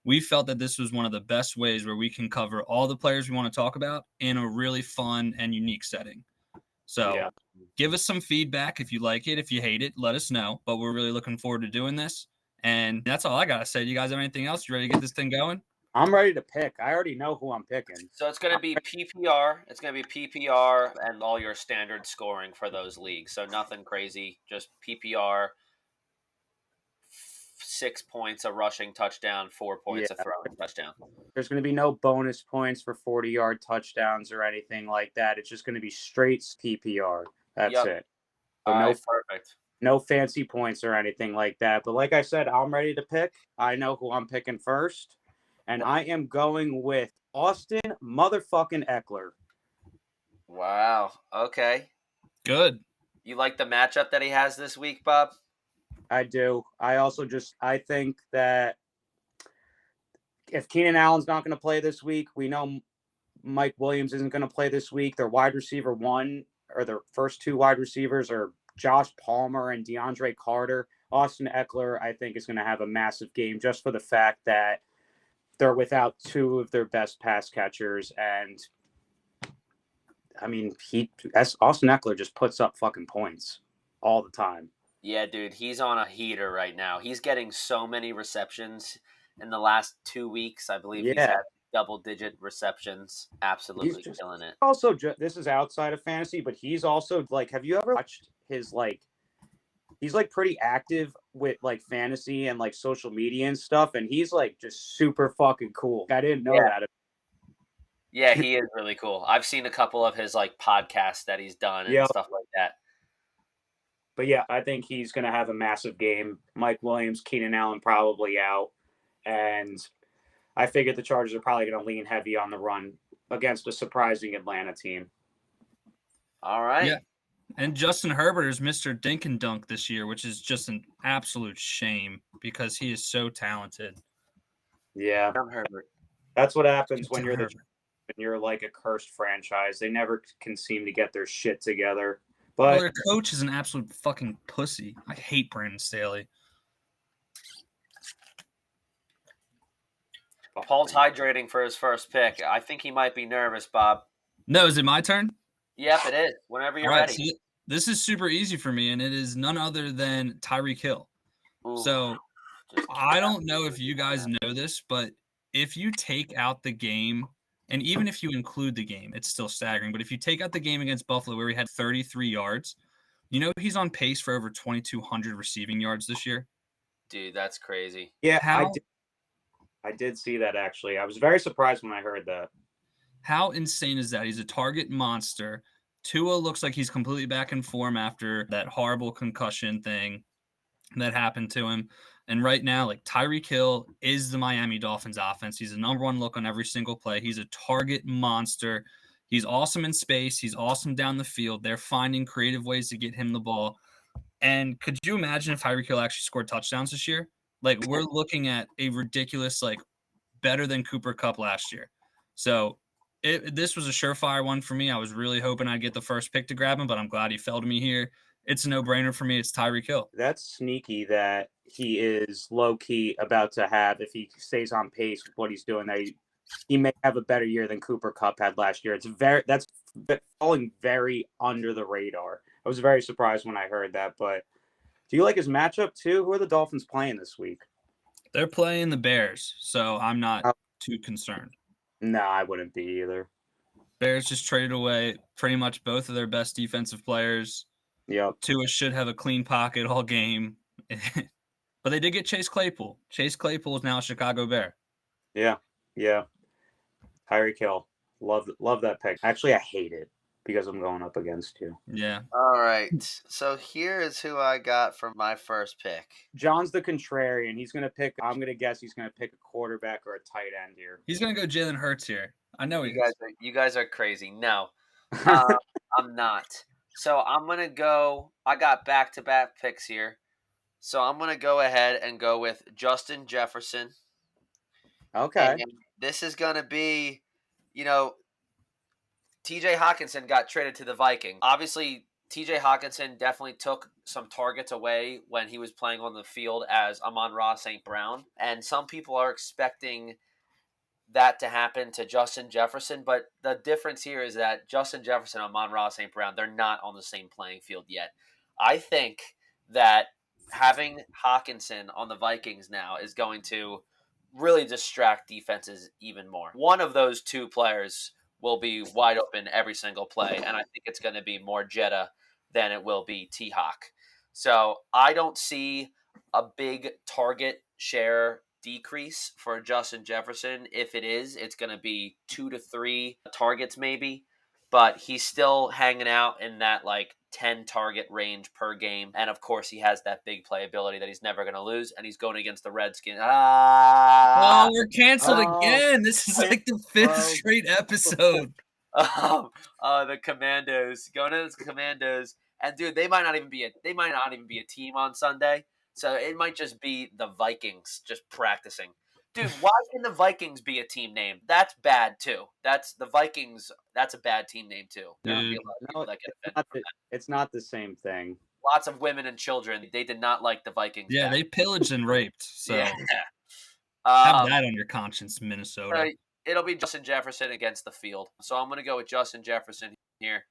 we felt that this was one of the best ways where we can cover all the players we want to talk about in a really fun and unique setting. So give us some feedback if you like it. If you hate it, let us know. But we're really looking forward to doing this. And that's all I got to say. Do you guys have anything else? You ready to get this thing going? I'm ready to pick. I already know who I'm picking. So it's going to be PPR. It's going to be PPR and all your standard scoring for those leagues. So nothing crazy, just PPR. 6 points a rushing touchdown, 4 points a throwing touchdown. There's going to be no bonus points for 40-yard touchdowns or anything like that. It's just going to be straight PPR. That's it. So perfect. No fancy points or anything like that. But like I said, I'm ready to pick. I know who I'm picking first. And I am going with Austin motherfucking Ekeler. Wow. Okay. Good. You like the matchup that he has this week, Bob? I do. I think that if Keenan Allen's not going to play this week, we know Mike Williams isn't going to play this week. Their wide receiver one, or their first two wide receivers, are Josh Palmer and DeAndre Carter. Austin Ekeler, I think, is going to have a massive game just for the fact that they're without two of their best pass catchers. And I mean, Austin Ekeler just puts up fucking points all the time. Yeah, dude, he's on a heater right now. He's getting so many receptions in the last 2 weeks. I believe he's had double-digit receptions. Absolutely killing it. Also, this is outside of fantasy, but he's also, like, have you ever watched his, like, he's, like, pretty active with, like, fantasy and, like, social media and stuff, and he's, like, just super fucking cool. I didn't know that. Yeah, he is really cool. I've seen a couple of his, like, podcasts that he's done and stuff like that. But, yeah, I think he's going to have a massive game. Mike Williams, Keenan Allen probably out. And I figured the Chargers are probably going to lean heavy on the run against a surprising Atlanta team. All right. Yeah. And Justin Herbert is Mr. Dink and Dunk this year, which is just an absolute shame because he is so talented. Yeah. Herbert. That's what happens when you're like a cursed franchise. They never can seem to get their shit together. But their coach is an absolute fucking pussy. I hate Brandon Staley. Paul's hydrating for his first pick. I think he might be nervous, Bob. No, is it my turn? Yep, it is. Whenever you're ready. So this is super easy for me, and it is none other than Tyreek Hill. Ooh, so I don't know if you guys know this, but if you take out the game, and even if you include the game, it's still staggering. But if you take out the game against Buffalo where he had 33 yards, you know he's on pace for over 2,200 receiving yards this year. Dude, that's crazy. Yeah, I did see that, actually. I was very surprised when I heard that. How insane is that? He's a target monster. Tua looks like he's completely back in form after that horrible concussion thing that happened to him. And right now, like, Tyreek Hill is the Miami Dolphins offense. He's the number one look on every single play. He's a target monster. He's awesome in space. He's awesome down the field. They're finding creative ways to get him the ball. And could you imagine if Tyreek Hill actually scored touchdowns this year? Like, we're looking at a ridiculous, like, better than Cooper Kupp last year. So this was a surefire one for me. I was really hoping I'd get the first pick to grab him, but I'm glad he fell to me here. It's a no-brainer for me. It's Tyreek Hill. That's sneaky that he is low-key about to have, if he stays on pace with what he's doing, that he may have a better year than Cooper Kupp had last year. That's falling very under the radar. I was very surprised when I heard that. But do you like his matchup too? Who are the Dolphins playing this week? They're playing the Bears, so I'm not too concerned. No, I wouldn't be either. Bears just traded away pretty much both of their best defensive players. Yep. Tua should have a clean pocket all game. But they did get Chase Claypool. Chase Claypool is now a Chicago Bear. Yeah. Tyreek Hill. Love that pick. Actually, I hate it because I'm going up against you. Yeah. All right. So here is who I got for my first pick. John's the contrarian. He's going to pick, I'm going to guess he's going to pick a quarterback or a tight end here. He's going to go Jalen Hurts here. I know you guys are crazy. No, I'm not. So I'm going to go, I got back-to-back picks here. So I'm going to go ahead and go with Justin Jefferson. Okay. And this is going to be, TJ Hawkinson got traded to the Vikings. Obviously, TJ Hawkinson definitely took some targets away when he was playing on the field as Amon-Ra St. Brown. And some people are expecting that to happen to Justin Jefferson. But the difference here is that Justin Jefferson and Amon-Ra St. Brown, they're not on the same playing field yet. I think that having Hawkinson on the Vikings now is going to really distract defenses even more. One of those two players will be wide open every single play, and I think it's going to be more Jetta than it will be T-Hawk. So I don't see a big target share decrease for Justin Jefferson. If it is, it's going to be 2 to 3 targets maybe, but he's still hanging out in that like 10 target range per game. And of course, he has that big playability that he's never going to lose, and he's going against the Redskins. Oh, we're canceled Oh. again. This is like the 5th Bro. straight episode. The Commandos, going to the Commandos, and dude, they might not even be a team on Sunday. So it might just be the Vikings just practicing. Dude, why can the Vikings be a team name? That's bad too. That's the Vikings. That's a bad team name too. There Dude. be a lot of people that get offended Not from the- it's not the same thing. that. Lots of women and children. They did not like the Vikings. Yeah, back. they pillaged and raped. So Yeah. have that on your conscience, So Minnesota. it'll be Justin Jefferson against the field. So I'm going to go with Justin Jefferson here.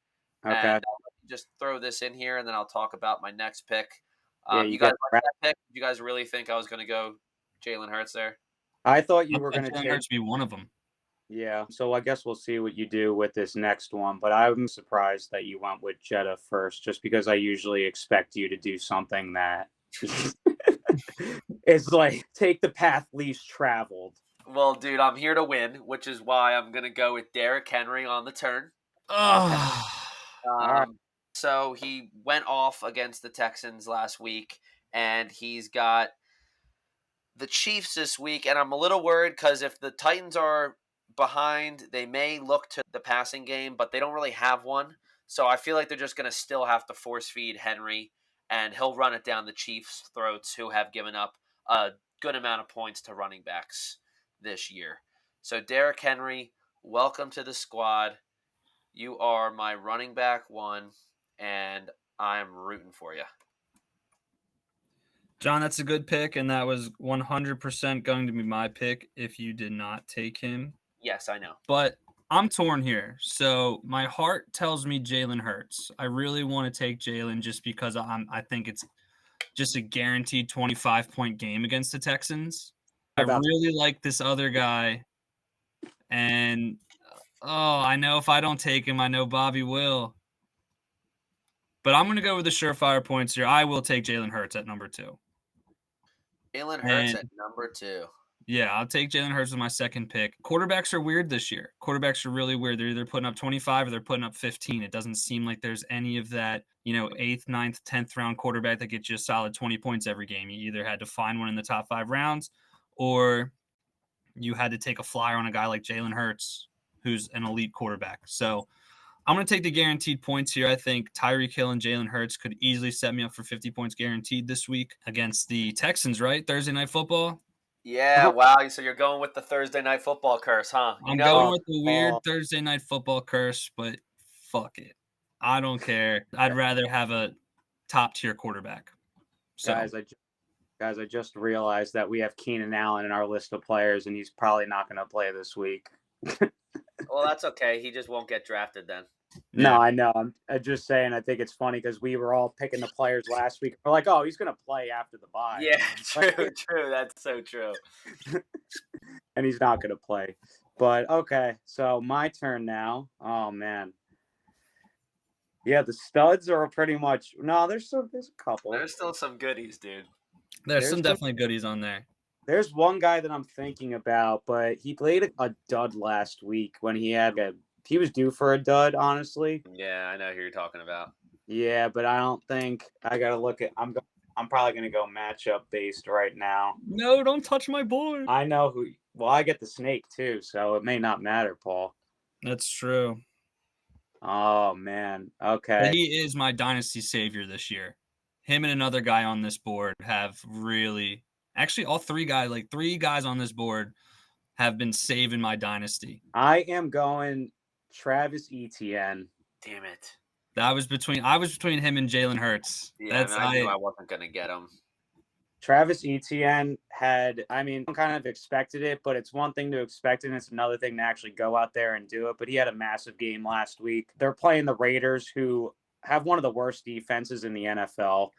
Okay. And just throw this in here, and then I'll talk about my next pick. Yeah, you you guys got like that pick? You guys really think I was going to go Jalen Hurts there? I thought you I were thought going to Jalen take. Hurts be one of them. Yeah. So I guess we'll see what you do with this next one. But I'm surprised that you went with Jetta first, just because I usually expect you to do something that is like take the path least traveled. Well, dude, I'm here to win, which is why I'm going to go with Derrick Henry on the turn. Oh, right. So he went off against the Texans last week, and he's got the Chiefs this week. And I'm a little worried because if the Titans are behind, they may look to the passing game, but they don't really have one. So I feel like they're just going to still have to force feed Henry, and he'll run it down the Chiefs' throats, who have given up a good amount of points to running backs this year. So Derrick Henry, welcome to the squad. You are my running back one, and I'm rooting for you. John, that's a good pick, and that was 100% going to be my pick if you did not take him. Yes, I know. But I'm torn here. So my heart tells me Jalen Hurts. I really want to take Jalen just because I think it's just a guaranteed 25-point game against the Texans. I really like this other guy. And, I know if I don't take him, I know Bobby will. But I'm going to go with the surefire points here. I will take Jalen Hurts at number 2. Jalen Hurts at number 2. Yeah, I'll take Jalen Hurts with my second pick. Quarterbacks are weird this year. Quarterbacks are really weird. They're either putting up 25 or they're putting up 15. It doesn't seem like there's any of that, 8th, 9th, 10th round quarterback that gets you a solid 20 points every game. You either had to find one in the top 5 rounds or you had to take a flyer on a guy like Jalen Hurts, who's an elite quarterback. So I'm going to take the guaranteed points here. I think Tyreek Hill and Jalen Hurts could easily set me up for 50 points guaranteed this week against the Texans, right? Thursday Night Football. Yeah, wow. So you're going with the Thursday Night Football curse, huh? I'm going with the weird Thursday Night Football curse, but fuck it. I don't care. I'd rather have a top-tier quarterback. So, Guys, I just realized that we have Keenan Allen in our list of players, and he's probably not going to play this week. Well, that's okay. He just won't get drafted then. No, I know. I'm just saying. I think it's funny because we were all picking the players last week. We're like, oh, he's going to play after the bye. Yeah, true. That's so true. And he's not going to play. But okay, so my turn now. Oh man. Yeah, the studs are pretty much. No, there's a couple. There's still some goodies, dude. there's some definitely goodies on there. There's one guy that I'm thinking about, but he played a dud last week when he was due for a dud, honestly. Yeah, I know who you're talking about. Yeah, but I don't think I got to look at. I'm probably going to go matchup based right now. No, don't touch my boy. I know who. Well, I get the snake too, so it may not matter, Paul. That's true. Oh man. Okay. But he is my dynasty savior this year. Him and another guy on this board have really, actually all 3 guys, like 3 guys on this board have been saving my dynasty. I am going Travis Etienne. Damn it. I was between him and Jalen Hurts. Yeah, I knew I wasn't gonna get him. Travis Etienne kind of expected it, but it's one thing to expect it, and it's another thing to actually go out there and do it. But he had a massive game last week. They're playing the Raiders, who have one of the worst defenses in the NFL.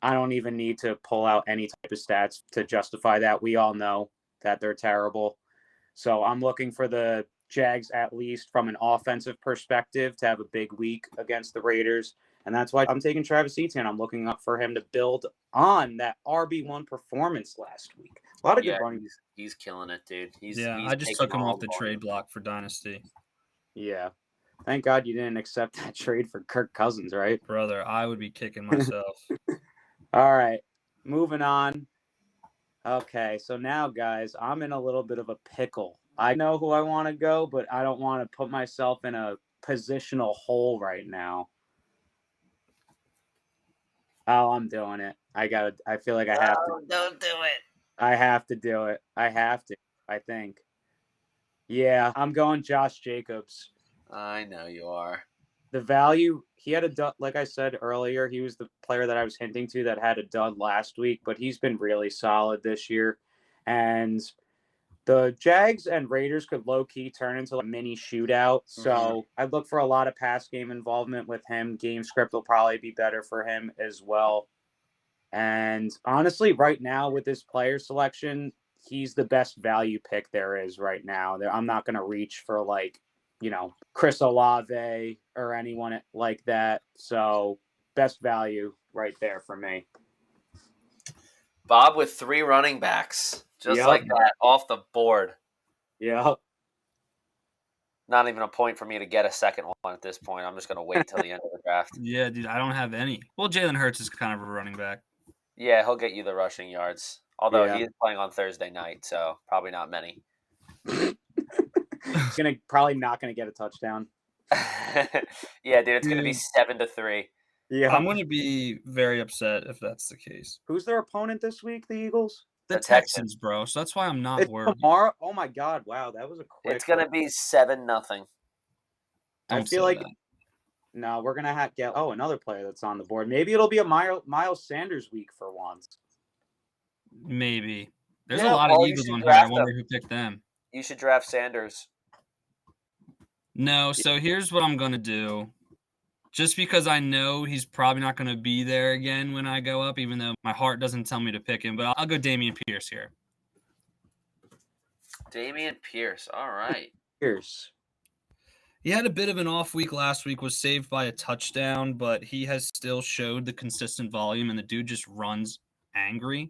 I don't even need to pull out any type of stats to justify that. We all know that they're terrible. So I'm looking for the Jags, at least from an offensive perspective, to have a big week against the Raiders. And that's why I'm taking Travis Etienne. I'm looking up for him to build on that RB1 performance last week. A lot of good running. He's killing it, dude. I just took him off the trade block for Dynasty. Yeah. Thank God you didn't accept that trade for Kirk Cousins, right? Brother, I would be kicking myself. All right. Moving on. Okay, so now, guys, I'm in a little bit of a pickle. I know who I want to go, but I don't want to put myself in a positional hole right now. Oh, I'm doing it. I feel like I have to. Don't do it. I have to do it. I think. Yeah, I'm going Josh Jacobs. I know you are. The value, he had a dud, like I said earlier, he was the player that I was hinting to that had a dud last week, but he's been really solid this year. And the Jags and Raiders could low-key turn into a mini shootout. So I'd look for a lot of pass game involvement with him. Game script will probably be better for him as well. And honestly, right now with this player selection, he's the best value pick there is right now. I'm not going to reach for Chris Olave or anyone like that. So best value right there for me. Bob with 3 running backs, just like that, off the board. Yeah. Not even a point for me to get a second one at this point. I'm just going to wait till the end of the draft. Yeah, dude, I don't have any. Well, Jalen Hurts is kind of a running back. Yeah, he'll get you the rushing yards. Although he is playing on Thursday night, so probably not many. He's probably not going to get a touchdown. Yeah, dude, it's going to be 7-3. Yeah, I'm going to be very upset if that's the case. Who's their opponent this week? The Eagles? The Texans, bro. So that's why I'm not worried. Tomorrow? Oh my God! Wow, that was a quick. It's going to be 7-0. I feel like no, we're gonna get another player that's on the board. Maybe it'll be a Miles Sanders week for once. Maybe there's a lot of Eagles on here. I wonder who picked them. You should draft Sanders. No, so here's what I'm gonna do. Just because I know he's probably not going to be there again when I go up, even though my heart doesn't tell me to pick him. But I'll go Dameon Pierce here. Dameon Pierce. All right. Pierce. He had a bit of an off week last week, was saved by a touchdown, but he has still showed the consistent volume, and the dude just runs angry.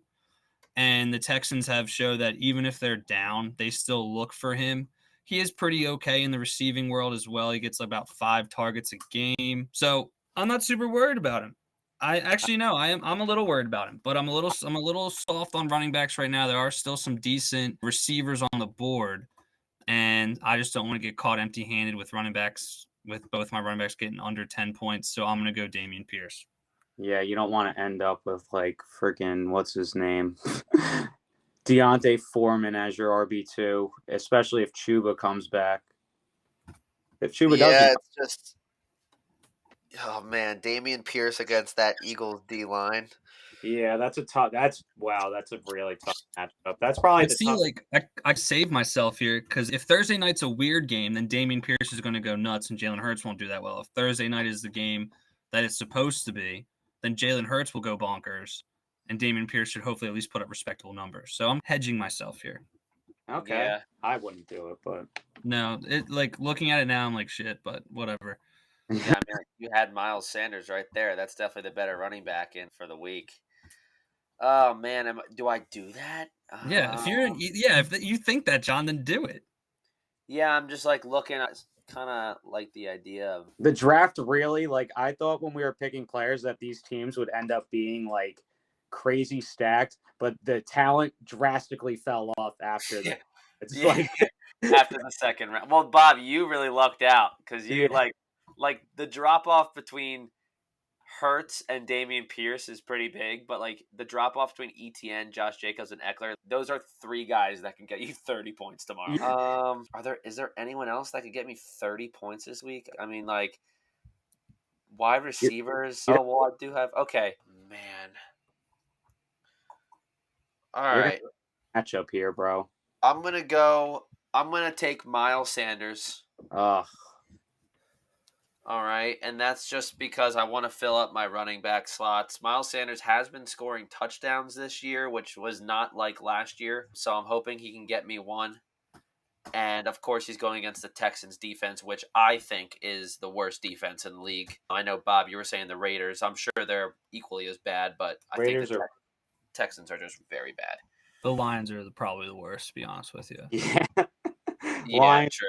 And the Texans have showed that even if they're down, they still look for him. He is pretty okay in the receiving world as well. He gets about 5 targets a game. So I'm not super worried about him. I'm a little worried about him, but I'm a little soft on running backs right now. There are still some decent receivers on the board, and I just don't want to get caught empty-handed with running backs, with both my running backs getting under 10 points. So I'm going to go Dameon Pierce. Yeah, you don't want to end up with freaking what's his name? Deontay Foreman as your RB2, especially if Chuba comes back. If Chuba doesn't. Yeah, it's just, oh man, Dameon Pierce against that Eagles D line. Yeah, that's a really tough matchup. That's probably I saved myself here because if Thursday night's a weird game, then Dameon Pierce is going to go nuts and Jalen Hurts won't do that well. If Thursday night is the game that it's supposed to be, then Jalen Hurts will go bonkers. And Dameon Pierce should hopefully at least put up respectable numbers. So I'm hedging myself here. Okay. Yeah. I wouldn't do it, but no, looking at it now, I'm like shit, but whatever. Yeah, I mean, you had Miles Sanders right there. That's definitely the better running back in for the week. Oh man, do I do that? Yeah, if you think that, John, then do it. Yeah, I'm just looking at kind of like the idea of the draft. Really, I thought when we were picking players that these teams would end up being crazy stacked, but the talent drastically fell off after that. It's after the second round. Well, Bob, you really lucked out because you like the drop off between Hurts and Dameon Pierce is pretty big, but the drop off between Etienne, Josh Jacobs, and Eckler, those are 3 guys that can get you 30 points tomorrow. Is there anyone else that could get me 30 points this week? I mean, Wide receivers. you Oh, well, I do have. Okay, man. All You're gonna right. match up here, bro. I'm gonna go. I'm gonna take Miles Sanders. Ugh. All right, and that's just because I want to fill up my running back slots. Miles Sanders has been scoring touchdowns this year, which was not like last year. So I'm hoping he can get me one. And of course, he's going against the Texans defense, which I think is the worst defense in the league. I know, Bob, you were saying the Raiders. I'm sure they're equally as bad, but I think Raiders the are Texans are just very bad. The Lions are probably the worst, to be honest with you. yeah. Yeah, Lions, true.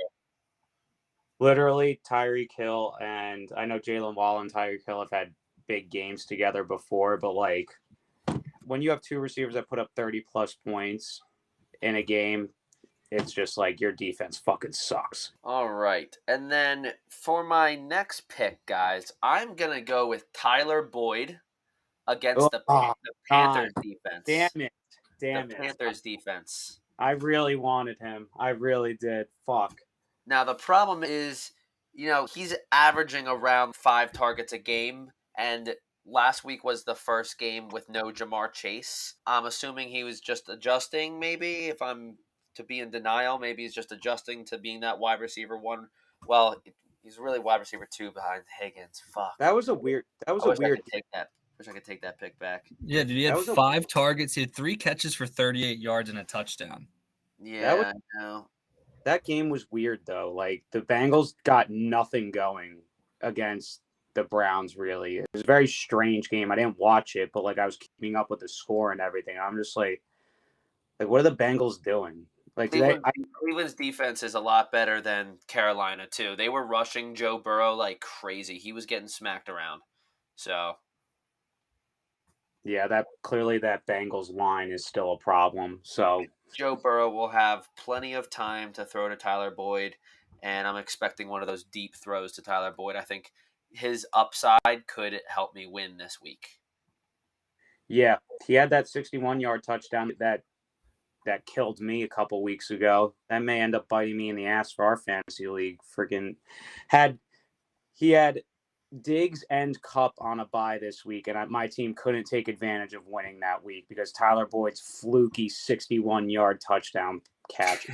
literally Tyreek Hill, and I know Jalen Wall and Tyreek Hill have had big games together before, but like when you have two receivers that put up 30 plus points in a game, it's just like your defense fucking sucks. All right. And then for my next pick, guys, I'm going to go with Tyler Boyd against the God. Panthers defense. Damn it. Damn The it. Panthers defense. I really wanted him. I really did. Fuck. Now, the problem is, he's averaging around 5 targets a game, and last week was the first game with no Jamar Chase. I'm assuming he was just adjusting, maybe, if I'm to be in denial. Maybe he's just adjusting to being that wide receiver one. Well, he's really wide receiver 2 behind Higgins. Fuck. That was a weird. That was a I weird. could take that. Wish I could take that pick back. Yeah, dude, he had That was a- 5 targets. He had 3 catches for 38 yards and a touchdown. Yeah, I know. That game was weird though. Like the Bengals got nothing going against the Browns. Really, it was a very strange game. I didn't watch it, but like I was keeping up with the score and everything. I'm just like what are the Bengals doing? Like Cleveland's defense is a lot better than Carolina too. They were rushing Joe Burrow like crazy. He was getting smacked around. So yeah, that clearly that Bengals line is still a problem. So Joe Burrow will have plenty of time to throw to Tyler Boyd, and I'm expecting one of those deep throws to Tyler Boyd. I think his upside could help me win this week. yeah, he had that 61-yard touchdown that killed me a couple weeks ago. That may end up biting me in the ass for our fantasy league. He had Diggs and Cup on a bye this week, and my team couldn't take advantage of winning that week because Tyler Boyd's fluky 61-yard touchdown catch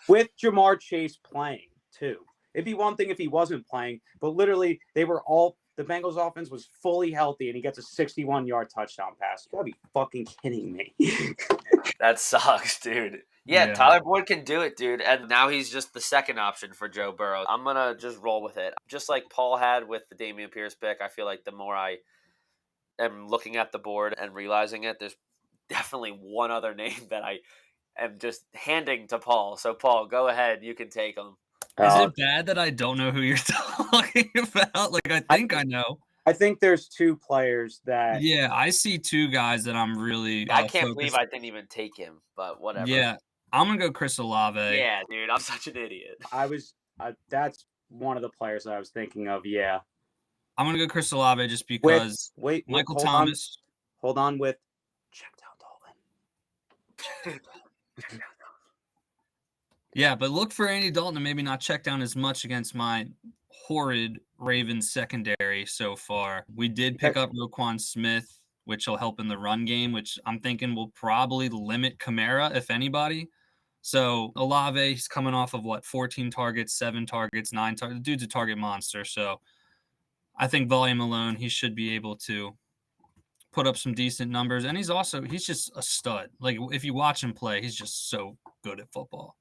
with Jamar Chase playing too. It'd be one thing if he wasn't playing, but literally the Bengals offense was fully healthy, and he gets a 61-yard touchdown pass. You gotta be fucking kidding me. That sucks, dude. Yeah, Tyler Boyd can do it, dude. And now he's just the second option for Joe Burrow. I'm going to just roll with it. Just like Paul had with the Dameon Pierce pick, I feel like the more I am looking at the board and realizing it, there's definitely one other name that I am just handing to Paul. So, Paul, go ahead. You can take him. Is it bad that I don't know who you're talking about? Like, I think I know. I think there's 2 players that. Yeah, I see 2 guys that I'm really. I can't believe I didn't even take him, but whatever. Yeah, I'm gonna go Chris Olave. Yeah, dude, I'm such an idiot. That's one of the players that I was thinking of. Yeah, I'm gonna go Chris Olave just because. Michael Thomas. Hold on with check down Dalton. Yeah, but look for Andy Dalton to maybe not check down as much against my horrid Ravens secondary so far. We did pick up Roquan Smith, which will help in the run game, which I'm thinking will probably limit Kamara, if anybody. So Olave, he's coming off of 14 targets, 7 targets, 9 targets. The dude's a target monster. So I think volume alone, he should be able to put up some decent numbers. And he's just a stud. Like if you watch him play, he's just so good at football.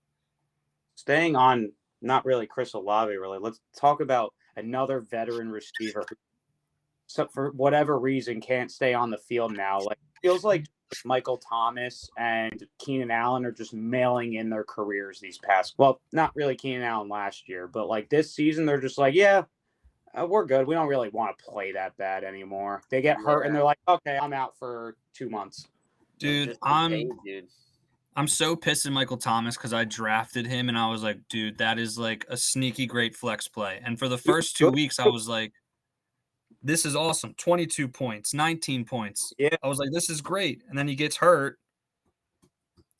Staying on, not really Chris Olave, really. Let's talk about another veteran receiver who, so for whatever reason, can't stay on the field now. Like feels like Michael Thomas and Keenan Allen are just mailing in their careers these past. Well, not really Keenan Allen last year, but like this season, they're just like, yeah, we're good. We don't really want to play that bad anymore. They get hurt and they're like, okay, I'm out for 2 months. Dude, I'm so pissed at Michael Thomas because I drafted him and I was like, dude, that is like a sneaky great flex play. And for the first 2 weeks, I was like, this is awesome. 22 points, 19 points. Yeah. I was like, this is great. And then he gets hurt.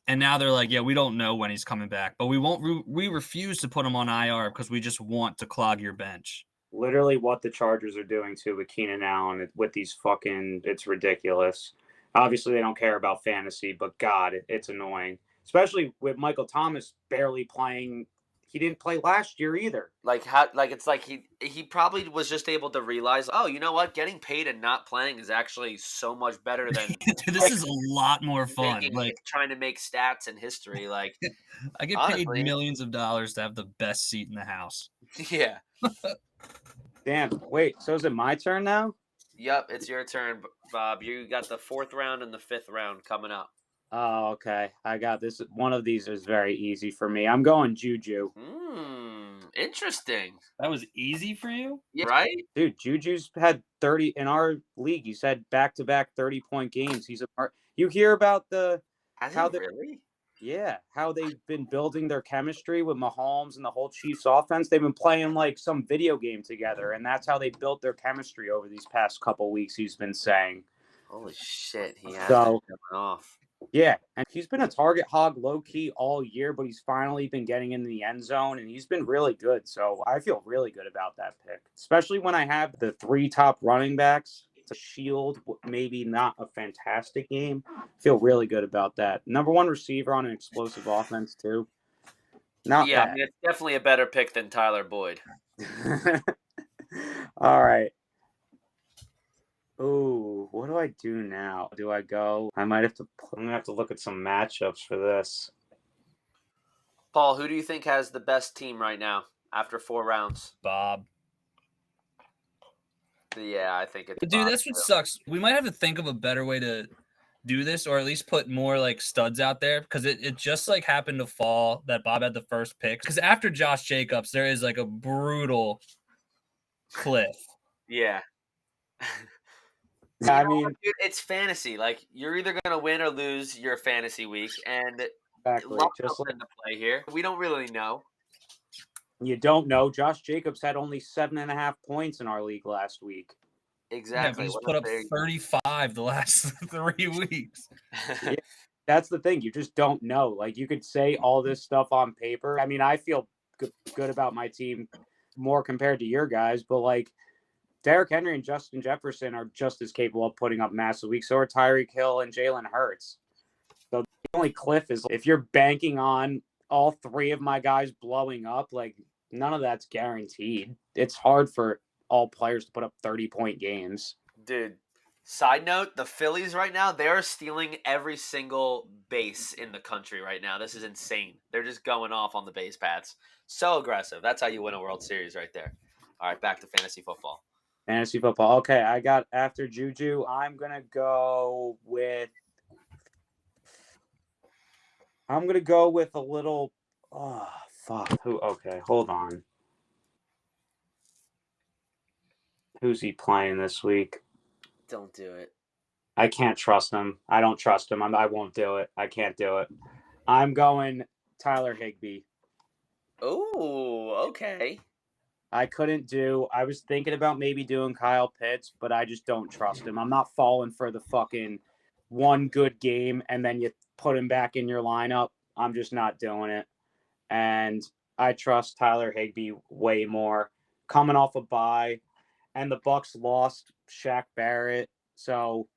And now they're like, yeah, we don't know when he's coming back, but we refuse to put him on IR because we just want to clog your bench. literally what the Chargers are doing to with Keenan Allen with these fucking. It's ridiculous. Obviously, they don't care about fantasy, but God, it's annoying, especially with Michael Thomas barely playing. He didn't play last year either. Like how like it's like he probably was just able to realize, oh, you know what, getting paid and not playing is actually so much better than This is a lot more fun. making Like trying to make stats and history. Like I get paid honestly, millions of dollars to have the best seat in the house. yeah. Damn. Wait. So is it my turn now? Yep, it's your turn, Bob. You got the 4th round and the 5th round coming up. Oh, okay. I got this. One of these is very easy for me. I'm going Juju. Interesting. That was easy for you? Yeah, right? Dude, Juju's had 30 in our league. He's had back-to-back 30-point games. You hear about Has how he they really? how they've been building their chemistry with Mahomes and the whole Chiefs offense. They've been playing like some video game together, and that's how they built their chemistry over these past couple weeks, he's been saying. Holy shit, he has So, been coming off. yeah, and he's been a target hog low-key all year, but he's finally been getting in the end zone, and he's been really good. So I feel really good about that pick, especially when I have the 3 top running backs to shield maybe not a fantastic game. I feel really good about that. Number 1 receiver on an explosive offense, too. Not Yeah, I bad. mean, it's definitely a better pick than Tyler Boyd. All right. Ooh, what do I do now? Do I go? I'm gonna have to look at some matchups for this. Paul, who do you think has the best team right now after 4 rounds? Bob. Yeah, I think it's But dude, Bob, that's what too. sucks. We might have to think of a better way to do this, or at least put more like studs out there, because it just like happened to fall that Bob had the first pick. Because after Josh Jacobs, there is like a brutal cliff. Yeah. I You know mean, what, dude, it's fantasy. Like, you're either going to win or lose your fantasy week, and exactly. luck Just comes like into play here. We don't really know. you don't know, Josh Jacobs had only 7.5 points in our league last week. Yeah, Exactly. but he's What put if up they- 35 the last 3 weeks. Yeah, that's the thing. You just don't know. Like you could say all this stuff on paper. I mean, I feel good about my team more compared to your guys, but like Derrick Henry and Justin Jefferson are just as capable of putting up massive weeks. So are Tyreek Hill and Jalen Hurts. So the only cliff is if you're banking on all 3 of my guys blowing up, like none of that's guaranteed. It's hard for all players to put up 30-point games. Dude, side note, the Phillies right now, they're stealing every single base in the country right now. This is insane. They're just going off on the base paths. So aggressive. That's how you win a World Series right there. All right, back to fantasy football. Fantasy football. Okay, I got after Juju. I'm gonna go with a little. Oh fuck. Who? Okay, hold on. Who's he playing this week? Don't do it. I can't trust him. I don't trust him. I won't do it. I can't do it. I'm going Tyler Higbee. Oh, okay. I was thinking about maybe doing Kyle Pitts, but I just don't trust him. I'm not falling for the fucking one good game and then you put him back in your lineup. I'm just not doing it. And I trust Tyler Higbee way more. Coming off a bye, and the Bucs lost Shaq Barrett, so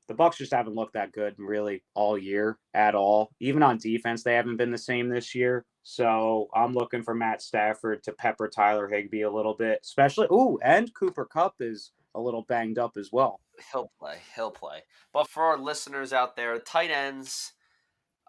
the Bucs just haven't looked that good really all year at all. Even on defense, they haven't been the same this year. So I'm looking for Matt Stafford to pepper Tyler Higbee a little bit, especially. And Cooper Kupp is a little banged up as well. He'll play. He'll play. But for our listeners out there, tight ends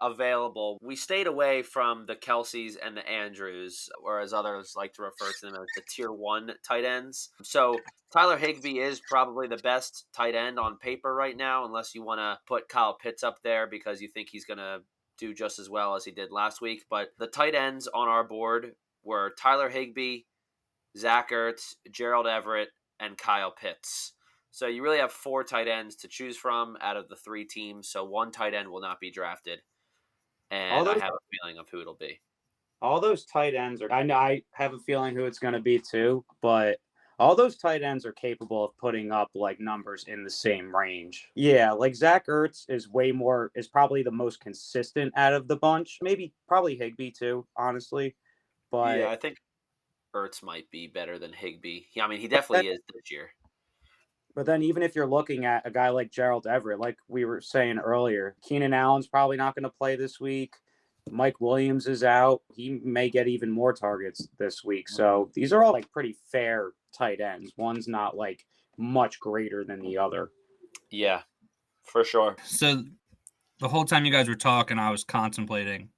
available. We stayed away from the Kelseys and the Andrews, or as others like to refer to them as the tier 1 tight ends. So Tyler Higbee is probably the best tight end on paper right now, unless you want to put Kyle Pitts up there because you think he's going to do just as well as he did last week. But the tight ends on our board were Tyler Higbee, Zach Ertz, Gerald Everett, and Kyle Pitts. So you really have 4 tight ends to choose from out of the 3 teams. So 1 tight end will not be drafted. And I have a feeling of who it'll be. All those tight ends are. I have a feeling who it's going to be too, but all those tight ends are capable of putting up like numbers in the same range. Yeah, like Zach Ertz is probably the most consistent out of the bunch. Probably Higbee too, honestly. But yeah, I think Ertz might be better than Higbee. I mean, he definitely is this year. But then even if you're looking at a guy like Gerald Everett, like we were saying earlier, Keenan Allen's probably not going to play this week. Mike Williams is out. He may get even more targets this week. So these are all like pretty fair tight ends. One's not like much greater than the other. Yeah, for sure. So the whole time you guys were talking, I was contemplating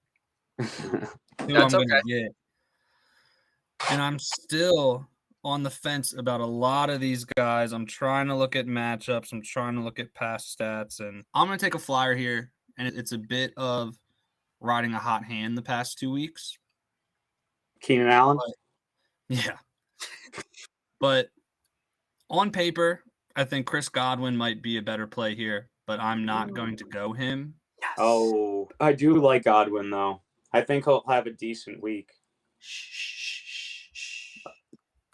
who That's I'm going to okay. get. And I'm still on the fence about a lot of these guys. I'm trying to look at matchups. I'm trying to look at past stats. And I'm going to take a flyer here. And it's a bit of riding a hot hand the past 2 weeks. Keenan Allen? Yeah. But on paper, I think Chris Godwin might be a better play here. But I'm not going to go him. Yes. Oh, I do like Godwin, though. I think he'll have a decent week.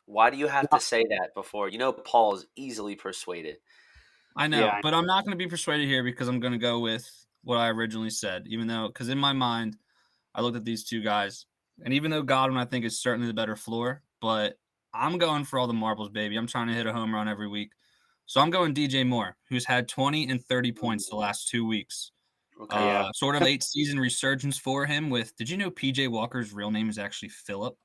Why do you have to say that before? You know, Paul is easily persuaded. I know, Yeah. but I'm not going to be persuaded here because I'm going to go with what I originally said, even though, because in my mind, I looked at these two guys, and even though Godwin, I think, is certainly the better floor, but I'm going for all the marbles, baby. I'm trying to hit a home run every week. So I'm going DJ Moore, who's had 20 and 30 points the last 2 weeks. Okay. Yeah. Sort of late season resurgence for him with, did you know PJ Walker's real name is actually Philip?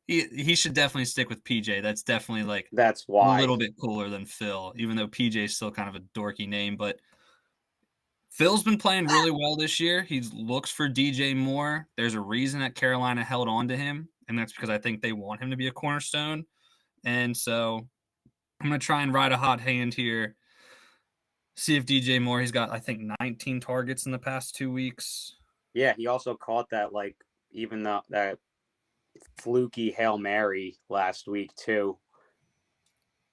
He should definitely stick with PJ. That's definitely like That's a why. little bit cooler than Phil, even though PJ is still kind of a dorky name. But Phil's been playing really well this year. He looks for DJ Moore. There's a reason that Carolina held on to him, and that's because I think they want him to be a cornerstone. And so I'm going to try and ride a hot hand here. See if DJ Moore, he's got, I think, 19 targets in the past 2 weeks. Yeah, he also caught that, like, even that fluky Hail Mary last week, too.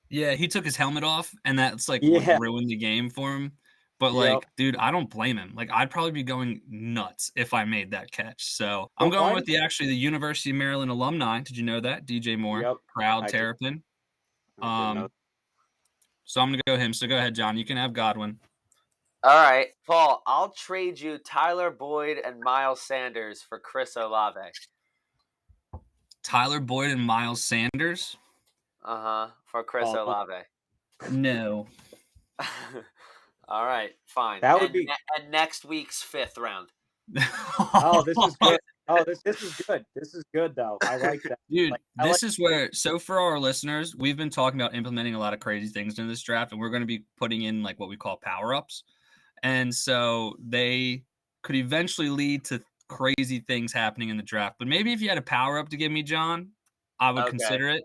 Yeah, he took his helmet off, and that's like Yeah. what ruined the game for him. But like, Yep. dude, I don't blame him. Like, I'd probably be going nuts if I made that catch. So I'm But going why with the University of Maryland alumni. Did you know that? DJ Moore, Yep, proud I did. Terrapin. I didn't know. So I'm gonna go him. So go ahead, John. You can have Godwin. All right, Paul, I'll trade you Tyler Boyd and Miles Sanders for Chris Olave. Tyler Boyd and Miles Sanders. For Chris Oh. Olave. No. All right, fine. That would be- and next week's 5th round. Oh, this is good. Oh, this is good. This is good, though. I like that. Dude, I this is where, so for our listeners, we've been talking about implementing a lot of crazy things in this draft, and we're going to be putting in like what we call power-ups. And so they could eventually lead to crazy things happening in the draft. But maybe if you had a power-up to give me, John, I would Okay. consider it,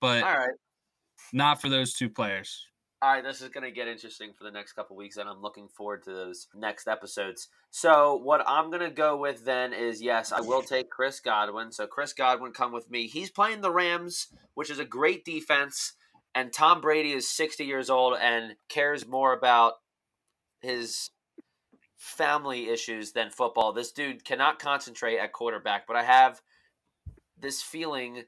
but All right. not for those two players. All right, this is going to get interesting for the next couple weeks, and I'm looking forward to those next episodes. So what I'm going to go with then is, yes, I will take Chris Godwin. So Chris Godwin, come with me. He's playing the Rams, which is a great defense, and Tom Brady is 60 years old and cares more about his family issues than football. This dude cannot concentrate at quarterback, but I have this feeling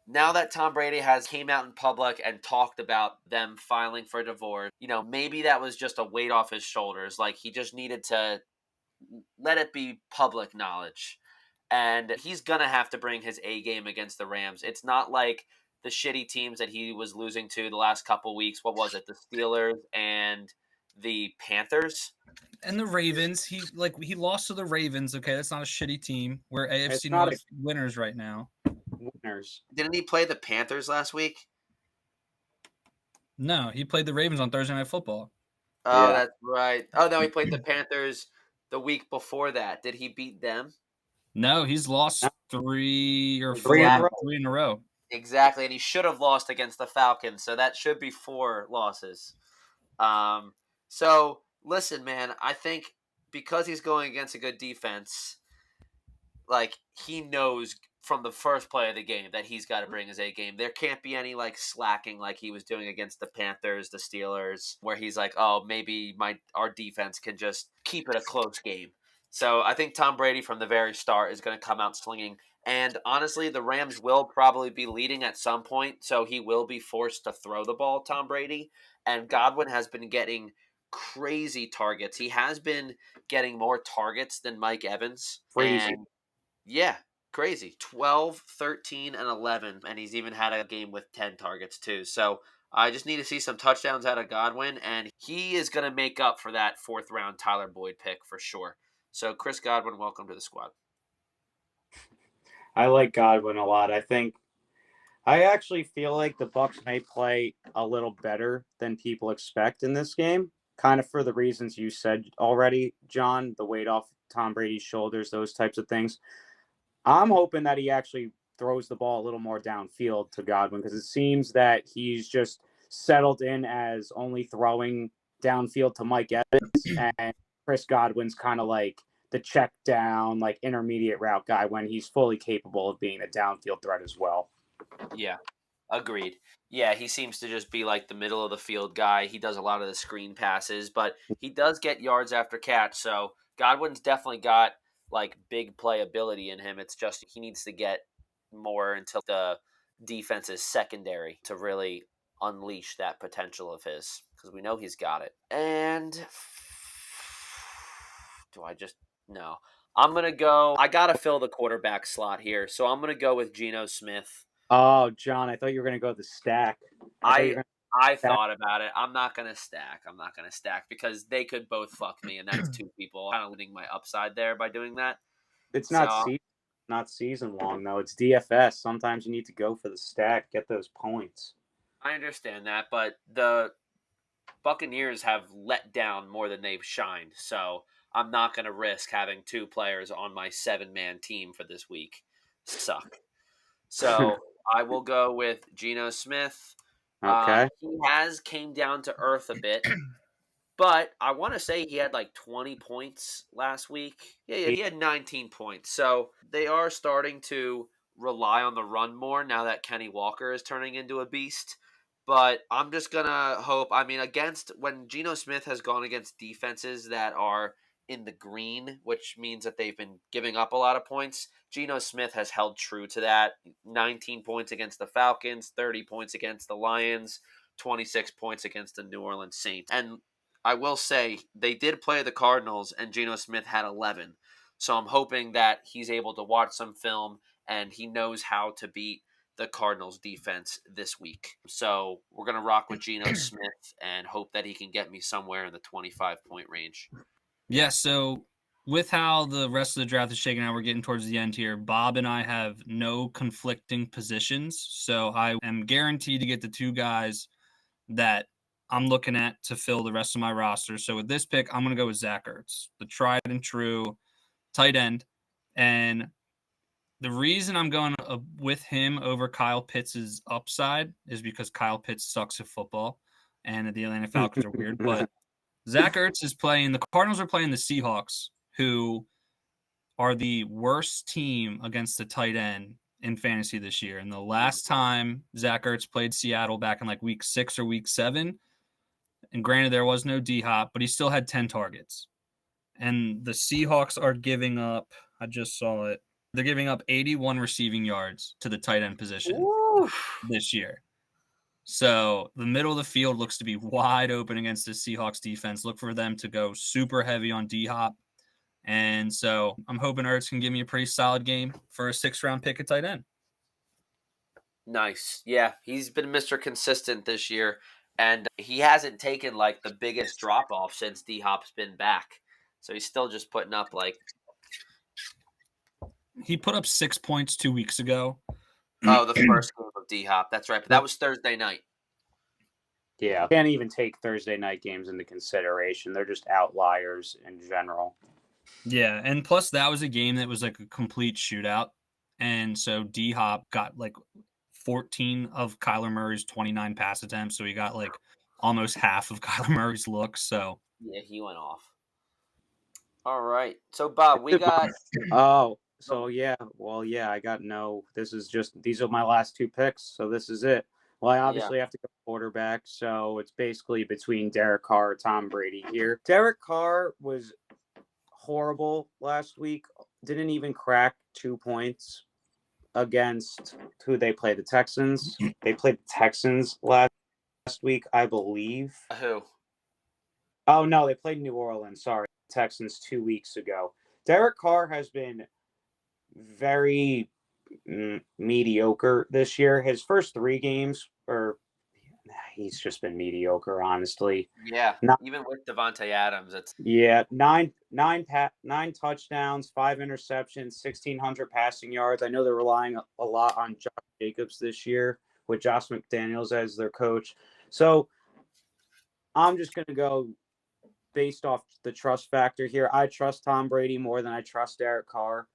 now that Tom Brady has came out in public and talked about them filing for divorce, maybe that was just a weight off his shoulders. Like he just needed to let it be public knowledge. And he's going to have to bring his A game against the Rams. It's not like the shitty teams that he was losing to the last couple weeks. What was it? The Steelers and the Panthers? And the Ravens, he lost to the Ravens. Okay, that's not a shitty team. We're AFC not North winners right now. Winners. Didn't he play the Panthers last week? No, he played the Ravens on Thursday Night Football. Oh, Yeah. that's right. Oh, no, he played the Panthers the week before that. Did he beat them? No, he's lost 3 or 4 Three in a row. 3 in a row. Exactly, and he should have lost against the Falcons, so that should be 4 losses. So, listen, man, I think because he's going against a good defense, like, he knows from the first play of the game that he's got to bring his A game. There can't be any, like, slacking like he was doing against the Panthers, the Steelers, where he's like, oh, maybe our defense can just keep it a close game. So I think Tom Brady from the very start is going to come out slinging. And honestly, the Rams will probably be leading at some point, so he will be forced to throw the ball, Tom Brady. And Godwin has been getting crazy targets. He has been getting more targets than Mike Evans. Crazy. And yeah, crazy. 12, 13, and 11. And he's even had a game with 10 targets too. So I just need to see some touchdowns out of Godwin. And he is going to make up for that 4th round Tyler Boyd pick for sure. So Chris Godwin, welcome to the squad. I like Godwin a lot. I actually feel like the Bucks may play a little better than people expect in this game, kind of for the reasons you said already, John, the weight off Tom Brady's shoulders, those types of things. I'm hoping that he actually throws the ball a little more downfield to Godwin, because it seems that he's just settled in as only throwing downfield to Mike Evans, and Chris Godwin's kind of like the check down, like intermediate route guy, when he's fully capable of being a downfield threat as well. Yeah, agreed. Yeah, he seems to just be like the middle of the field guy. He does a lot of the screen passes, but he does get yards after catch. So Godwin's definitely got like big playability in him. It's just he needs to get more until the defense's secondary to really unleash that potential of his, because we know he's got it. And do I just no? I'm gonna go. I gotta fill the quarterback slot here, so I'm gonna go with Geno Smith. Oh, John, I thought you were going to go the stack. I thought about it. I'm not gonna stack because they could both fuck me, and that's 2 people. Kind of limiting my upside there by doing that. It's So not season long though. It's DFS. Sometimes you need to go for the stack, get those points. I understand that, but the Buccaneers have let down more than they've shined. So I'm not gonna risk having 2 players on my 7-man team for this week. Suck. So I will go with Geno Smith. Okay. He has came down to earth a bit, but I want to say he had like 20 points last week. Yeah, he had 19 points. So they are starting to rely on the run more now that Kenny Walker is turning into a beast. But I'm just going to hope, against when Geno Smith has gone against defenses that are in the green, which means that they've been giving up a lot of points, Geno Smith has held true to that. 19 points against the Falcons, 30 points against the Lions, 26 points against the New Orleans Saints. And I will say they did play the Cardinals, and Geno Smith had 11. So I'm hoping that he's able to watch some film and he knows how to beat the Cardinals defense this week. So we're going to rock with Geno Smith and hope that he can get me somewhere in the 25-point range. Yeah, so with how the rest of the draft is shaking out, we're getting towards the end here. Bob and I have no conflicting positions, so I am guaranteed to get the 2 guys that I'm looking at to fill the rest of my roster. So with this pick, I'm going to go with Zach Ertz, the tried and true tight end. And the reason I'm going with him over Kyle Pitts' upside is because Kyle Pitts sucks at football, and the Atlanta Falcons are weird, but Zach Ertz is playing – the Cardinals are playing the Seahawks, who are the worst team against the tight end in fantasy this year. And the last time Zach Ertz played Seattle back in like week 6 or week 7, and granted there was no D-Hop, but he still had 10 targets. And the Seahawks are giving up – I just saw it. They're giving up 81 receiving yards to the tight end position this year. So the middle of the field looks to be wide open against the Seahawks defense. Look for them to go super heavy on D-Hop. And so I'm hoping Ertz can give me a pretty solid game for a 6th-round pick at tight end. Nice. Yeah, he's been Mr. Consistent this year, and he hasn't taken like the biggest drop-off since D-Hop's been back. So he's still just putting up like... He put up 6 points 2 weeks ago. Oh, the first game of D-Hop. That's right. But that was Thursday night. Yeah. Can't even take Thursday night games into consideration. They're just outliers in general. Yeah, and plus that was a game that was like a complete shootout. And so D-Hop got like 14 of Kyler Murray's 29 pass attempts. So he got like almost half of Kyler Murray's looks. So yeah, he went off. All right. So Bob, we got I got no. These are my last 2 picks, so this is it. Well, I obviously have to go quarterback, so it's basically between Derek Carr or Tom Brady here. Derek Carr was horrible last week. Didn't even crack 2 points against who they played, the Texans. They played the Texans last week, I believe. Who? Oh no, they played New Orleans. Sorry, Texans 2 weeks ago. Derek Carr has been very mediocre this year. His first 3 games, or he's just been mediocre, honestly. Yeah, Not, even with Devontae Adams, it's yeah, nine touchdowns, 5 interceptions, 1,600 passing yards. I know they're relying a lot on Josh Jacobs this year with Josh McDaniels as their coach. So I'm just going to go based off the trust factor here. I trust Tom Brady more than I trust Derek Carr,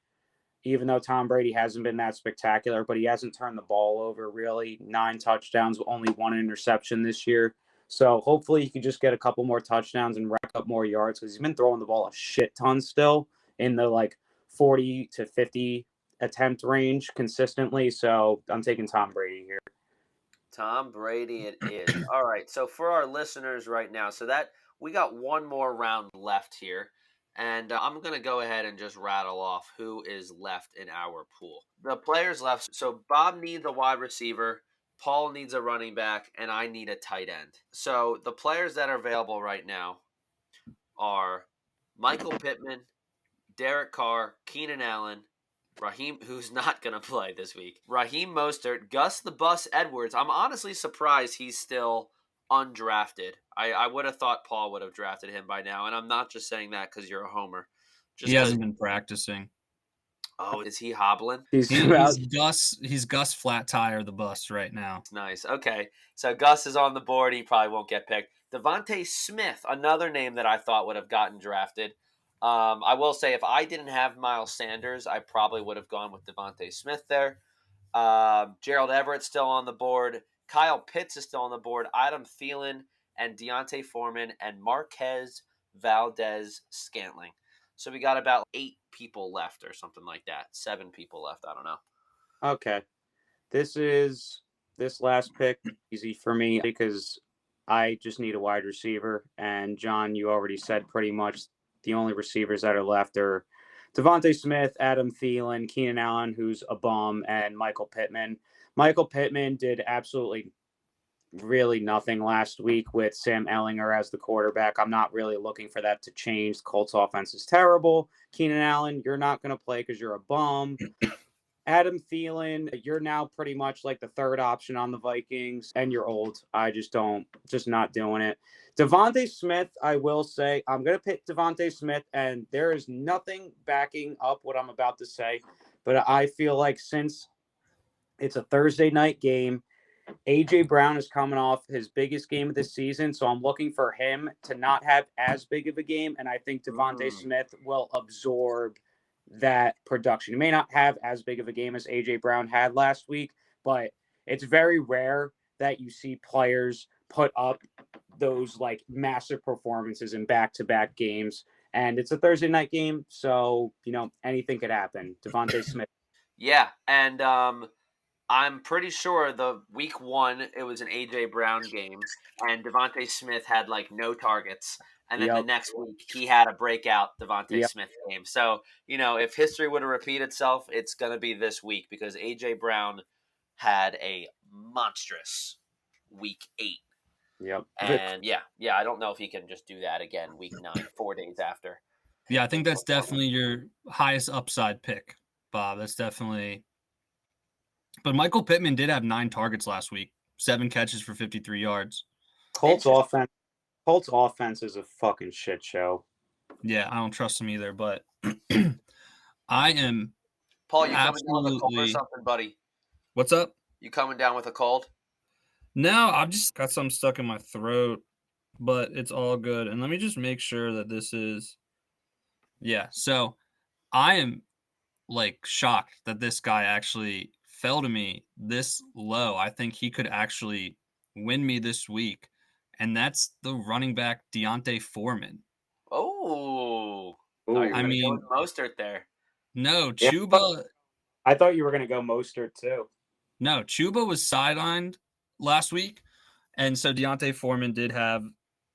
even though Tom Brady hasn't been that spectacular, but he hasn't turned the ball over really. 9 touchdowns, only 1 interception this year. So hopefully he can just get a couple more touchdowns and rack up more yards because he's been throwing the ball a shit ton still in the like 40 to 50 attempt range consistently. So I'm taking Tom Brady here. Tom Brady. It is. All right. So for our listeners right now, so that we got one more round left here. And I'm going to go ahead and just rattle off who is left in our pool. The players left. So Bob needs a wide receiver. Paul needs a running back, and I need a tight end. So the players that are available right now are Michael Pittman, Derek Carr, Keenan Allen, Raheem, who's not going to play this week, Raheem Mostert, Gus the Bus Edwards. I'm honestly surprised he's still undrafted. I would have thought Paul would have drafted him by now, and I'm not just saying that because you're a homer. Just He hasn't been practicing. Oh, is he hobbling? He's He's Gus Flat Tire the bus right now. Nice. Okay. So Gus is on the board. He probably won't get picked. Devontae Smith, another name that I thought would have gotten drafted. I will say if I didn't have Miles Sanders, I probably would have gone with Devontae Smith there. Gerald Everett's still on the board. Kyle Pitts is still on the board. Adam Thielen and Deontay Foreman and Marquez Valdez Scantling. So we got about 8 people left or something like that. 7 people left. I don't know. Okay. This last pick easy for me because I just need a wide receiver. And John, you already said pretty much the only receivers that are left are Devontae Smith, Adam Thielen, Keenan Allen, who's a bum, and Michael Pittman. Michael Pittman did absolutely really nothing last week with Sam Ehlinger as the quarterback. I'm not really looking for that to change. The Colts offense is terrible. Keenan Allen, you're not going to play because you're a bum. Adam Thielen, you're now pretty much like the third option on the Vikings, and you're old. I just not doing it. Devontae Smith, I will say, I'm going to pick Devontae Smith, and there is nothing backing up what I'm about to say, but I feel like since it's a Thursday night game, A.J. Brown is coming off his biggest game of the season, so I'm looking for him to not have as big of a game, and I think Devontae Smith will absorb that production. He may not have as big of a game as A.J. Brown had last week, but it's very rare that you see players put up those like massive performances in back-to-back games, and it's a Thursday night game, so, anything could happen. Devontae Smith. Yeah, and I'm pretty sure the week 1 it was an AJ Brown game, and Devontae Smith had like no targets, and then the next week he had a breakout Devontae Smith game. So if history were to repeat itself, it's gonna be this week because AJ Brown had a monstrous week 8. Yep. And I don't know if he can just do that again week 9, 4 days after. Yeah, I think that's definitely your highest upside pick, Bob. That's definitely. But Michael Pittman did have 9 targets last week, 7 catches for 53 yards. Colts offense is a fucking shit show. Yeah, I don't trust him either, but I am. Paul, you coming down with a cold or something, buddy? What's up? You coming down with a cold? No, I've just got something stuck in my throat, but it's all good. And let me just make sure that this is. Yeah, so I am like shocked that this guy actually fell to me this low. I think he could actually win me this week, and that's the running back Deontay Foreman. Oh, I mean, Mostert there. No, Chuba. I thought you were going to go Mostert too. No, Chuba was sidelined last week, and so Deontay Foreman did have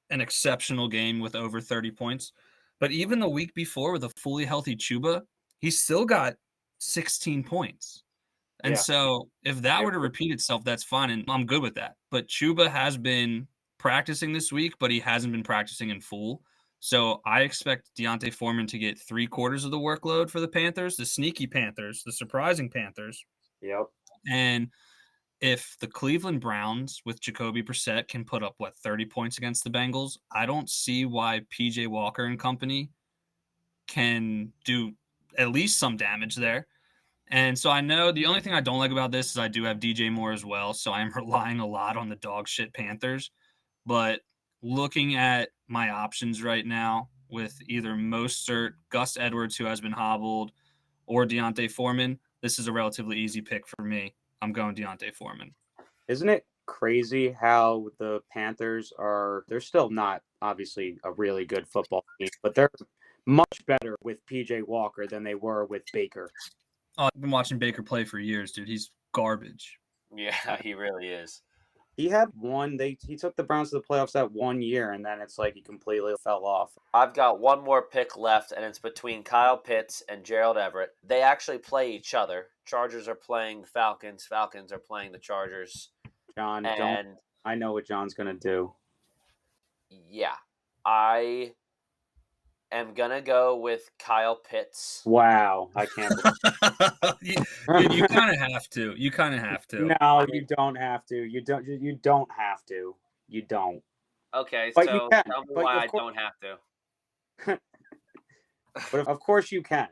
an exceptional game with over 30 points. But even the week before with a fully healthy Chuba, he still got 16 points. And so if that were to repeat itself, that's fine, and I'm good with that. But Chuba has been practicing this week, but he hasn't been practicing in full. So I expect D'Onta Foreman to get 3/4 of the workload for the Panthers, the sneaky Panthers, the surprising Panthers. Yep. And if the Cleveland Browns with Jacoby Brissett can put up, 30 points against the Bengals, I don't see why PJ Walker and company can do at least some damage there. And so I know the only thing I don't like about this is I do have DJ Moore as well. So I'm relying a lot on the dog shit Panthers. But looking at my options right now with either Mostert, Gus Edwards, who has been hobbled, or D'Onta Foreman, this is a relatively easy pick for me. I'm going D'Onta Foreman. Isn't it crazy how the Panthers they're still not obviously a really good football team, but they're much better with PJ Walker than they were with Baker. Oh, I've been watching Baker play for years, dude. He's garbage. Yeah, he really is. He had he took the Browns to the playoffs that 1 year, and then it's like he completely fell off. I've got one more pick left, and it's between Kyle Pitts and Gerald Everett. They actually play each other. Chargers are playing the Falcons. Falcons are playing the Chargers. John, And I know what John's gonna do. yeah, I am gonna go with Kyle Pitts. Wow, I can't. you kind of have to. You kind of have to. No, you don't have to. You don't have to. You don't. Okay, But so you can. tell me But why of I course- don't have to. But of course you can.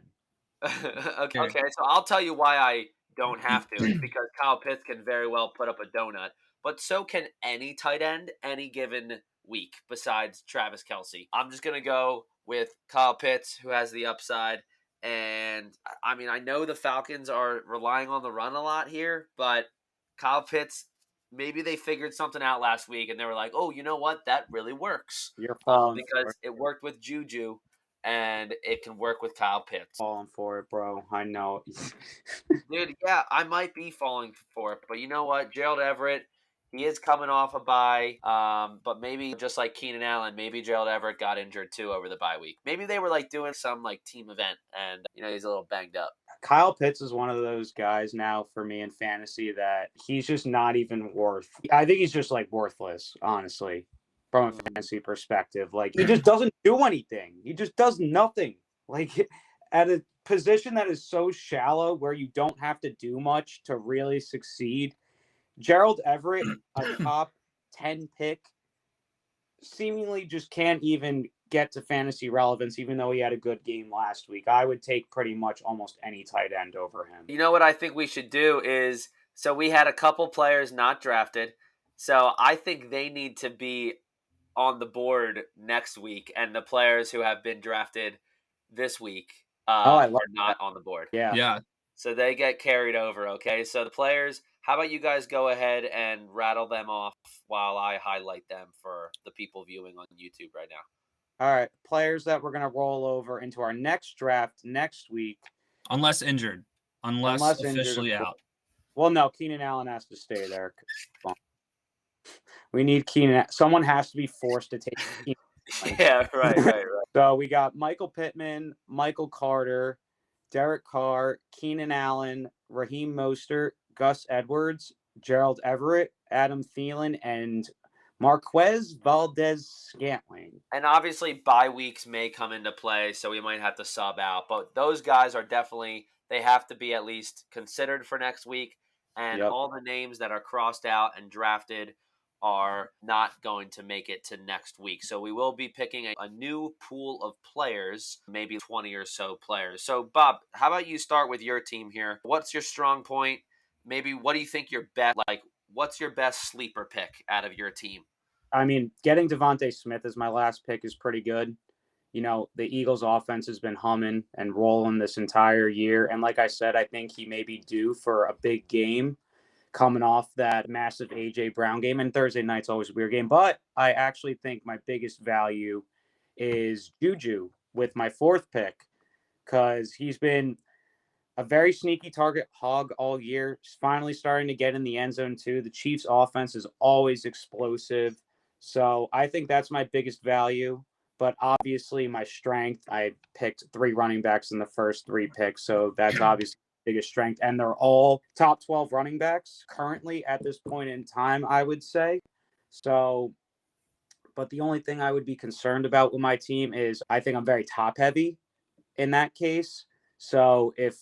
Okay, so I'll tell you why I don't have to. It's because Kyle Pitts can very well put up a donut, but so can any tight end any given week besides Travis Kelce. I'm just going to go with Kyle Pitts, who has the upside. And I mean, I know the Falcons are relying on the run a lot here, but Kyle Pitts, maybe they figured something out last week and they were like, oh, you know what? That really works. You're falling for Because it worked with Juju. And it can work with Kyle Pitts. falling for it, bro. I know. Dude, yeah, I might be falling for it. But you know what? Gerald Everett, he is coming off a bye. But maybe just like Keenan Allen, maybe Gerald Everett got injured too over the bye week. Maybe they were like doing some like team event and, he's a little banged up. Kyle Pitts is one of those guys now for me in fantasy that he's just not even worth. I think he's just like worthless, honestly, from a fantasy perspective. Like he just doesn't do anything. He just does nothing. Like at a position that is so shallow where you don't have to do much to really succeed. Gerald Everett, a top 10 pick, seemingly just can't even get to fantasy relevance, even though he had a good game last week. I would take pretty much almost any tight end over him. You know what I think we should do is, so we had a couple players not drafted. So I think they need to be on the board next week, and the players who have been drafted this week are not on the board. Yeah. So they get carried over, okay? So the players, how about you guys go ahead and rattle them off while I highlight them for the people viewing on YouTube right now? All right. Players that we're going to roll over into our next draft next week. Unless injured. Unless officially out. Well, no, Keenan Allen has to stay there. We need Keenan. Someone has to be forced to take Keenan. Yeah, right. So we got Michael Pittman, Michael Carter, Derek Carr, Keenan Allen, Raheem Mostert, Gus Edwards, Gerald Everett, Adam Thielen, and Marquez Valdez-Scantling. And obviously bye weeks may come into play, so we might have to sub out. But those guys are definitely, they have to be at least considered for next week. And all the names that are crossed out and drafted are not going to make it to next week. So we will be picking a new pool of players, maybe 20 or so players. So Bob, how about you start with your team here? What's your strong point? Maybe what do you think your best, what's your best sleeper pick out of your team? I mean, getting Devontae Smith as my last pick is pretty good. You know, the Eagles offense has been humming and rolling this entire year. And like I said, I think he may be due for a big game coming off that massive A.J. Brown game. And Thursday night's always a weird game. But I actually think my biggest value is Juju with my fourth pick because he's been a very sneaky target hog all year. He's finally starting to get in the end zone too. The Chiefs offense is always explosive. So I think that's my biggest value. But obviously my strength, I picked 3 running backs in the first 3 picks. So that's obviously the biggest strength. And they're all top 12 running backs currently at this point in time, I would say. So But the only thing I would be concerned about with my team is I think I'm very top heavy in that case. So if,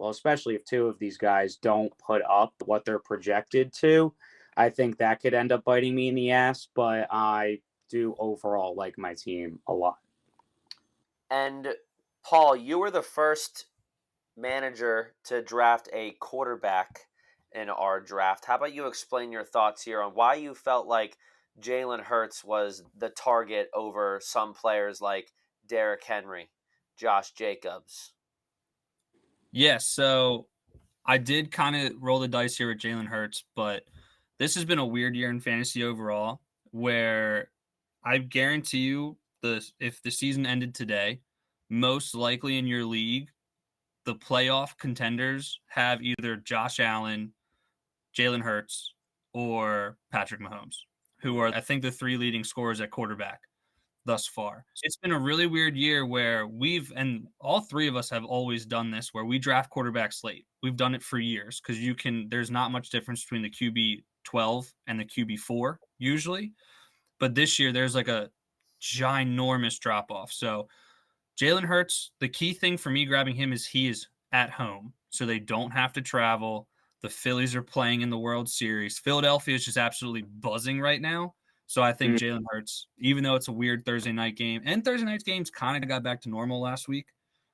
especially if two of these guys don't put up what they're projected to, I think that could end up biting me in the ass. But I do overall like my team a lot. And Paul, you were the first manager to draft a quarterback in our draft. How about you explain your thoughts here on why you felt like Jalen Hurts was the target over some players like Derrick Henry, Josh Jacobs? Yeah, so I did kind of roll the dice here with Jalen Hurts, but this has been a weird year in fantasy overall where I guarantee you if the season ended today, most likely in your league, the playoff contenders have either Josh Allen, Jalen Hurts, or Patrick Mahomes, who are, I think, the three leading scorers at quarterback thus far. It's been a really weird year where and all three of us have always done this, where we draft quarterbacks late. We've done it for years because there's not much difference between the QB 12 and the QB 4 usually. But this year there's like a ginormous drop off. So Jalen Hurts, the key thing for me grabbing him is he is at home. So they don't have to travel. The Phillies are playing in the World Series. Philadelphia is just absolutely buzzing right now. So I think Jalen Hurts, even though it's a weird Thursday night game, and Thursday night games kind of got back to normal last week.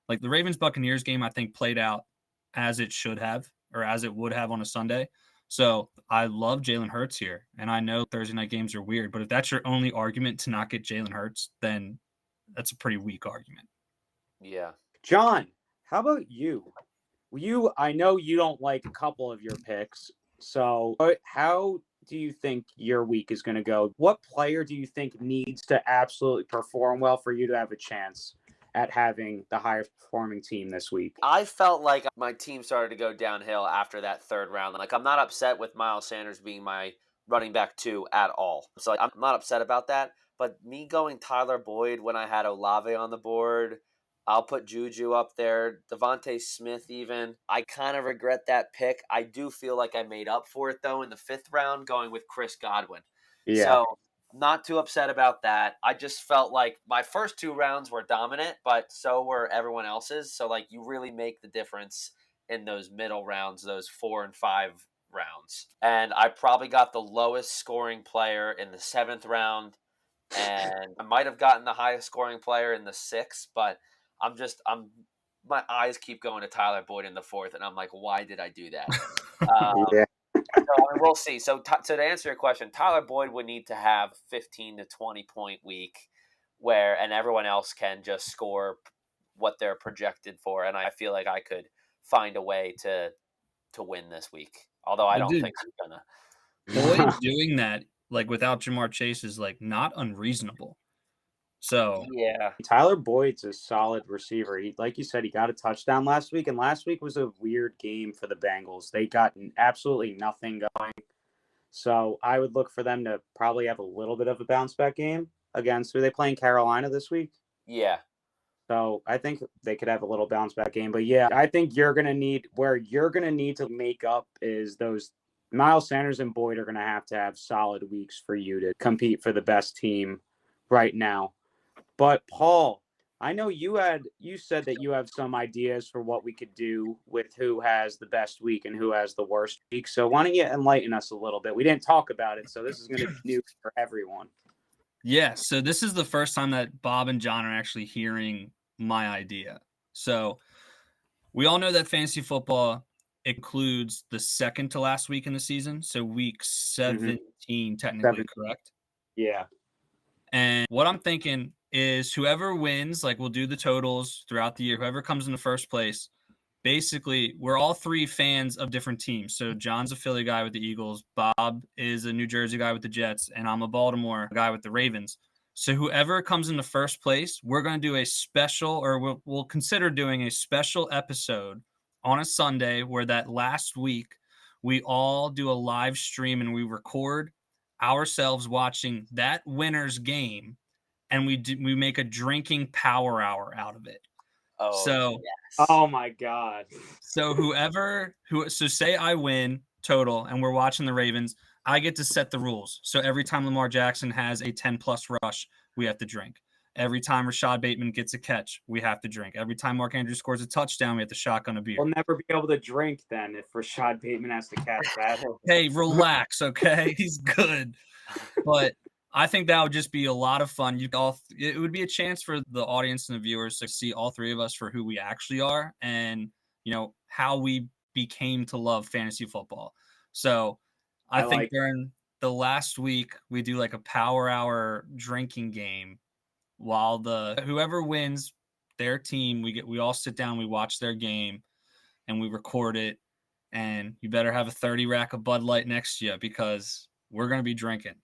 Like the Ravens-Buccaneers game, I think played out as it should have or as it would have on a Sunday. So I love Jalen Hurts here. And I know Thursday night games are weird, but if that's your only argument to not get Jalen Hurts, then that's a pretty weak argument. Yeah. John, how about you? I know you don't like a couple of your picks. So how do you think your week is going to go? What player do you think needs to absolutely perform well for you to have a chance at having the highest performing team this week? I felt like my team started to go downhill after that third round. Like, I'm not upset with Miles Sanders being my running back 2 at all. So I'm not upset about that. But me going Tyler Boyd when I had Olave on the board, I'll put Juju up there, Devontae Smith even. I kind of regret that pick. I do feel like I made up for it, though, in the 5th round going with Chris Godwin. Yeah. So not too upset about that. I just felt like my first 2 rounds were dominant, but so were everyone else's. So, like, you really make the difference in those middle rounds, those 4 and 5 rounds. And I probably got the lowest scoring player in the 7th round, and I might have gotten the highest scoring player in the 6th, but my eyes keep going to Tyler Boyd in the 4th, and I'm like, why did I do that? Yeah. So we'll see. So to answer your question, Tyler Boyd would need to have 15 to 20 point week and everyone else can just score what they're projected for. And I feel like I could find a way to win this week. Although I don't think I'm gonna. Boyd doing that, like without Jamar Chase, is like not unreasonable. So yeah, Tyler Boyd's a solid receiver. Like you said, he got a touchdown last week, and last week was a weird game for the Bengals. They got absolutely nothing going. So I would look for them to probably have a little bit of a bounce back game against. Are they playing Carolina this week? Yeah. So I think they could have a little bounce back game. But yeah, I think you're going to need to make up is those Miles Sanders and Boyd are going to have solid weeks for you to compete for the best team right now. But Paul, I know you said that you have some ideas for what we could do with who has the best week and who has the worst week. So why don't you enlighten us a little bit? We didn't talk about it, so this is going to be new for everyone. Yeah, so this is the first time that Bob and John are actually hearing my idea. So we all know that fantasy football includes the second to last week in the season. So week 17, technically, correct? Yeah. And what I'm thinking is whoever wins, like we'll do the totals throughout the year, whoever comes in the first place, basically we're all three fans of different teams. So John's a Philly guy with the Eagles, Bob is a New Jersey guy with the Jets, and I'm a Baltimore guy with the Ravens. So whoever comes in the first place, we're going to do a special, or we'll consider doing a special episode on a Sunday where that last week we all do a live stream and we record ourselves watching that winner's game, and we make a drinking power hour out of it. Yes. Oh my God. So so say I win total and we're watching the Ravens, I get to set the rules. So every time Lamar Jackson has a 10-plus rush, we have to drink. Every time Rashad Bateman gets a catch, we have to drink. Every time Mark Andrews scores a touchdown, we have to shotgun a beer. We'll never be able to drink then if Rashad Bateman has to catch that. Hey, relax, okay? He's good. But I think that would just be a lot of fun. It would be a chance for the audience and the viewers to see all three of us for who we actually are and, how we became to love fantasy football. So I think during the last week, we do like a power hour drinking game while whoever wins their team, we all sit down, we watch their game and we record it. And you better have a 30 rack of Bud Light next to you because we're going to be drinking.